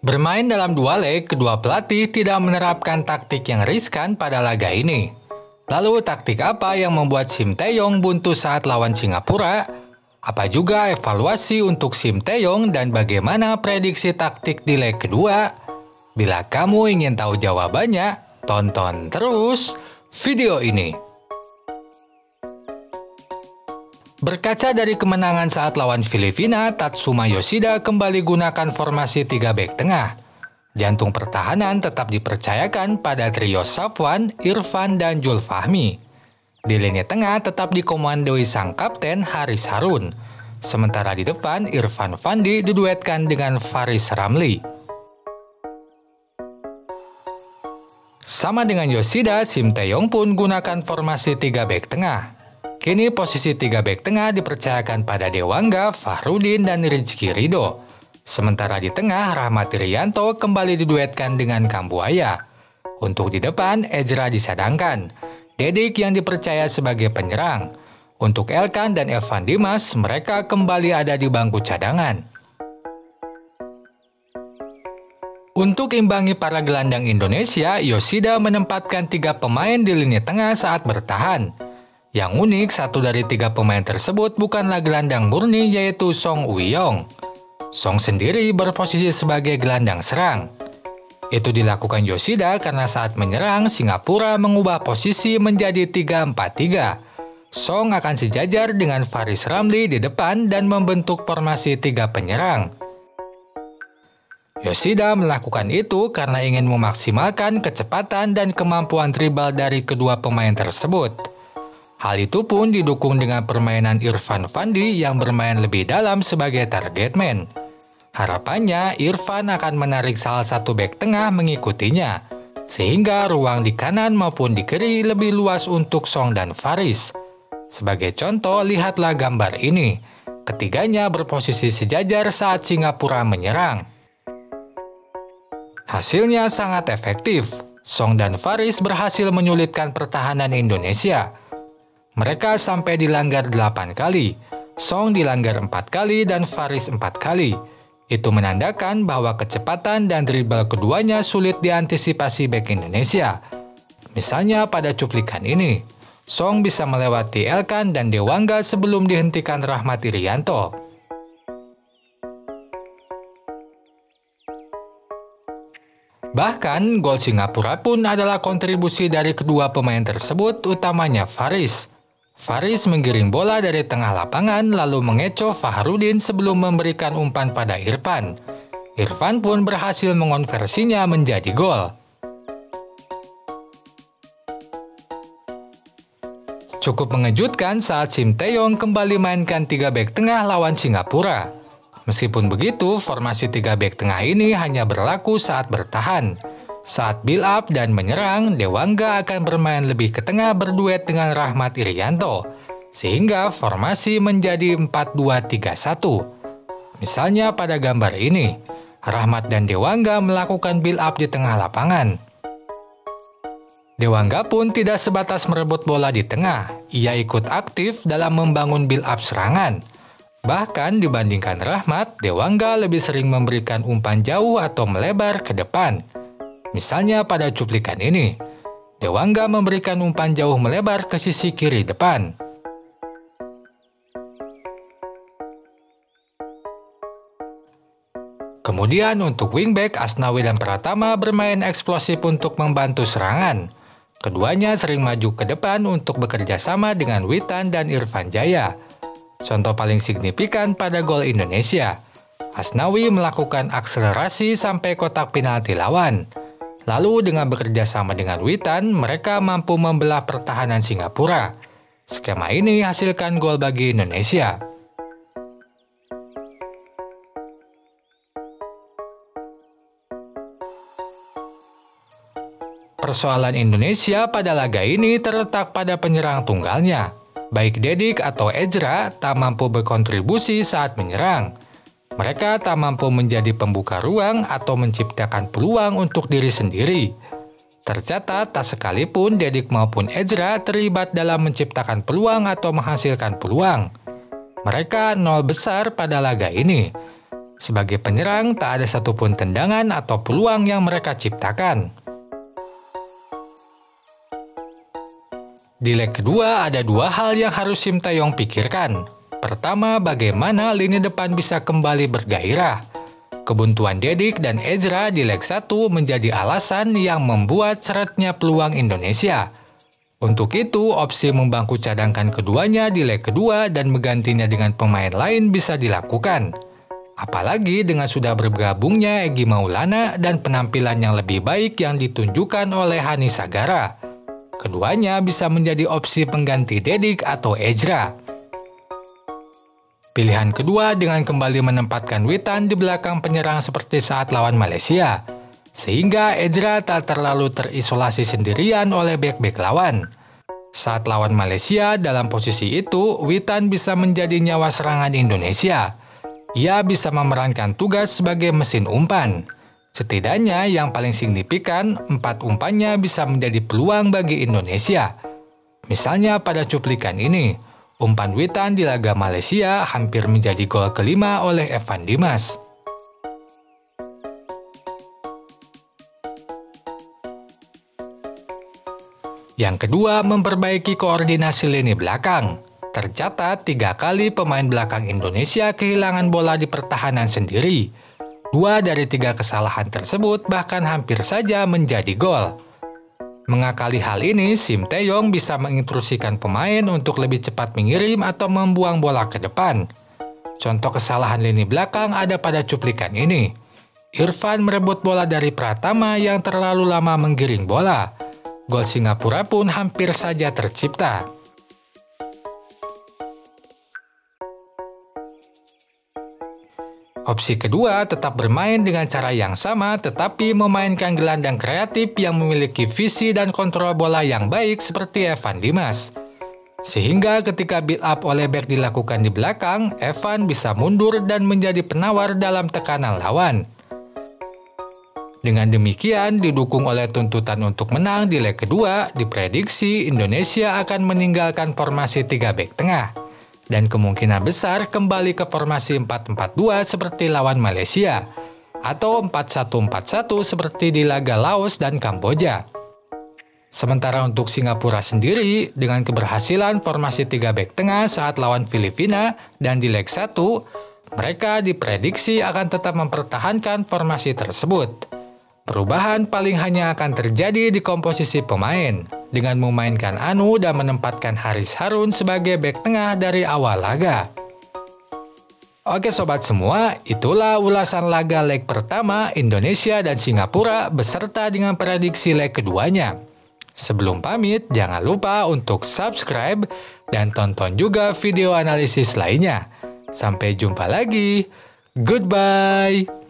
Bermain dalam dua leg, kedua pelatih tidak menerapkan taktik yang riskan pada laga ini. Lalu taktik apa yang membuat Shin Tae-yong buntu saat lawan Singapura? Apa juga evaluasi untuk Shin Tae-yong dan bagaimana prediksi taktik di leg kedua? Bila kamu ingin tahu jawabannya, tonton terus video ini. Berkaca dari kemenangan saat lawan Filipina, Tatsuma Yoshida kembali gunakan formasi 3 bek tengah. Jantung pertahanan tetap dipercayakan pada trio Safwan, Irfan, dan Julfahmi. Di lini tengah tetap dikomandoi sang kapten Haris Harun. Sementara di depan, Irfan Fandi diduetkan dengan Faris Ramli. Sama dengan Yoshida, Shin Tae-yong pun gunakan formasi 3 bek tengah. Kini posisi 3 bek tengah dipercayakan pada Dewangga, Fahrudin, dan Rizky Ridho. Sementara di tengah, Rahmat Irianto kembali diduetkan dengan Kambuaya. Untuk di depan, Ezra disadangkan. Dedik yang dipercaya sebagai penyerang. Untuk Elkan dan Evan Dimas, mereka kembali ada di bangku cadangan. Untuk imbangi para gelandang Indonesia, Yoshida menempatkan 3 pemain di lini tengah saat bertahan. Yang unik, satu dari 3 pemain tersebut bukanlah gelandang murni, yaitu Song Uiyong. Song sendiri berposisi sebagai gelandang serang. Itu dilakukan Yoshida karena saat menyerang, Singapura mengubah posisi menjadi 3-4-3. Song akan sejajar dengan Faris Ramli di depan dan membentuk formasi 3 penyerang. Yoshida melakukan itu karena ingin memaksimalkan kecepatan dan kemampuan dribble dari kedua pemain tersebut. Hal itu pun didukung dengan permainan Irfan Fandi yang bermain lebih dalam sebagai target man. Harapannya, Irfan akan menarik salah satu bek tengah mengikutinya, sehingga ruang di kanan maupun di kiri lebih luas untuk Song dan Faris. Sebagai contoh, lihatlah gambar ini. Ketiganya berposisi sejajar saat Singapura menyerang. Hasilnya sangat efektif. Song dan Faris berhasil menyulitkan pertahanan Indonesia. Mereka sampai dilanggar 8 kali, Song dilanggar 4 kali, dan Faris 4 kali. Itu menandakan bahwa kecepatan dan dribble keduanya sulit diantisipasi bek Indonesia. Misalnya pada cuplikan ini, Song bisa melewati Elkan dan Dewangga sebelum dihentikan Rahmat Irianto. Bahkan, gol Singapura pun adalah kontribusi dari kedua pemain tersebut, utamanya Faris. Faris menggiring bola dari tengah lapangan lalu mengecoh Fahrudin sebelum memberikan umpan pada Irfan. Irfan pun berhasil mengonversinya menjadi gol. Cukup mengejutkan saat Shin Tae-yong kembali mainkan 3 bek tengah lawan Singapura. Meskipun begitu, formasi 3 bek tengah ini hanya berlaku saat bertahan. Saat build up dan menyerang, Dewangga akan bermain lebih ke tengah berduet dengan Rahmat Irianto, sehingga formasi menjadi 4-2-3-1. Misalnya pada gambar ini, Rahmat dan Dewangga melakukan build up di tengah lapangan. Dewangga pun tidak sebatas merebut bola di tengah, ia ikut aktif dalam membangun build up serangan. Bahkan dibandingkan Rahmat, Dewangga lebih sering memberikan umpan jauh atau melebar ke depan. Misalnya pada cuplikan ini, Dewangga memberikan umpan jauh melebar ke sisi kiri depan. Kemudian untuk wingback, Asnawi dan Pratama bermain eksplosif untuk membantu serangan. Keduanya sering maju ke depan untuk bekerja sama dengan Witan dan Irfan Jaya. Contoh paling signifikan pada gol Indonesia, Asnawi melakukan akselerasi sampai kotak penalti lawan. Lalu dengan bekerja sama dengan Witan, mereka mampu membelah pertahanan Singapura. Skema ini hasilkan gol bagi Indonesia. Persoalan Indonesia pada laga ini terletak pada penyerang tunggalnya. Baik Dedik atau Ezra tak mampu berkontribusi saat menyerang. Mereka tak mampu menjadi pembuka ruang atau menciptakan peluang untuk diri sendiri. Tercatat tak sekalipun Dedik maupun Ezra terlibat dalam menciptakan peluang atau menghasilkan peluang. Mereka nol besar pada laga ini. Sebagai penyerang, tak ada satupun tendangan atau peluang yang mereka ciptakan. Di leg kedua, ada dua hal yang harus Shin Tae-yong pikirkan. Pertama, bagaimana lini depan bisa kembali bergairah. Kebuntuan Dedik dan Ezra di leg 1 menjadi alasan yang membuat seretnya peluang Indonesia. Untuk itu, opsi membangku cadangkan keduanya di leg kedua dan menggantinya dengan pemain lain bisa dilakukan. Apalagi dengan sudah bergabungnya Egy Maulana dan penampilan yang lebih baik yang ditunjukkan oleh Hani Sagara. Keduanya bisa menjadi opsi pengganti Dedik atau Ezra. Pilihan kedua dengan kembali menempatkan Witan di belakang penyerang seperti saat lawan Malaysia, sehingga Ezra tak terlalu terisolasi sendirian oleh bek-bek lawan. Saat lawan Malaysia, dalam posisi itu, Witan bisa menjadi nyawa serangan Indonesia. Ia bisa memerankan tugas sebagai mesin umpan. Setidaknya yang paling signifikan, 4 umpannya bisa menjadi peluang bagi Indonesia. Misalnya pada cuplikan ini, umpan Witan di laga Malaysia hampir menjadi gol kelima oleh Evan Dimas. Yang kedua, memperbaiki koordinasi lini belakang. Tercatat 3 kali pemain belakang Indonesia kehilangan bola di pertahanan sendiri. 2 dari 3 kesalahan tersebut bahkan hampir saja menjadi gol. Mengakali hal ini, Shin Tae-yong bisa mengintrusikan pemain untuk lebih cepat mengirim atau membuang bola ke depan. Contoh kesalahan lini belakang ada pada cuplikan ini. Irfan merebut bola dari Pratama yang terlalu lama menggiring bola. Gol Singapura pun hampir saja tercipta. Opsi kedua tetap bermain dengan cara yang sama tetapi memainkan gelandang kreatif yang memiliki visi dan kontrol bola yang baik seperti Evan Dimas. Sehingga ketika build up oleh bek dilakukan di belakang, Evan bisa mundur dan menjadi penawar dalam tekanan lawan. Dengan demikian, didukung oleh tuntutan untuk menang di leg kedua, diprediksi Indonesia akan meninggalkan formasi 3 bek tengah. Dan kemungkinan besar kembali ke formasi 4-4-2 seperti lawan Malaysia, atau 4-1-4-1 seperti di laga Laos dan Kamboja. Sementara untuk Singapura sendiri, dengan keberhasilan formasi 3 bek tengah saat lawan Filipina dan di leg 1, mereka diprediksi akan tetap mempertahankan formasi tersebut. Perubahan paling hanya akan terjadi di komposisi pemain, dengan memainkan Anu dan menempatkan Haris Harun sebagai bek tengah dari awal laga. Oke sobat semua, itulah ulasan laga leg pertama Indonesia dan Singapura beserta dengan prediksi leg keduanya. Sebelum pamit, jangan lupa untuk subscribe dan tonton juga video analisis lainnya. Sampai jumpa lagi, goodbye!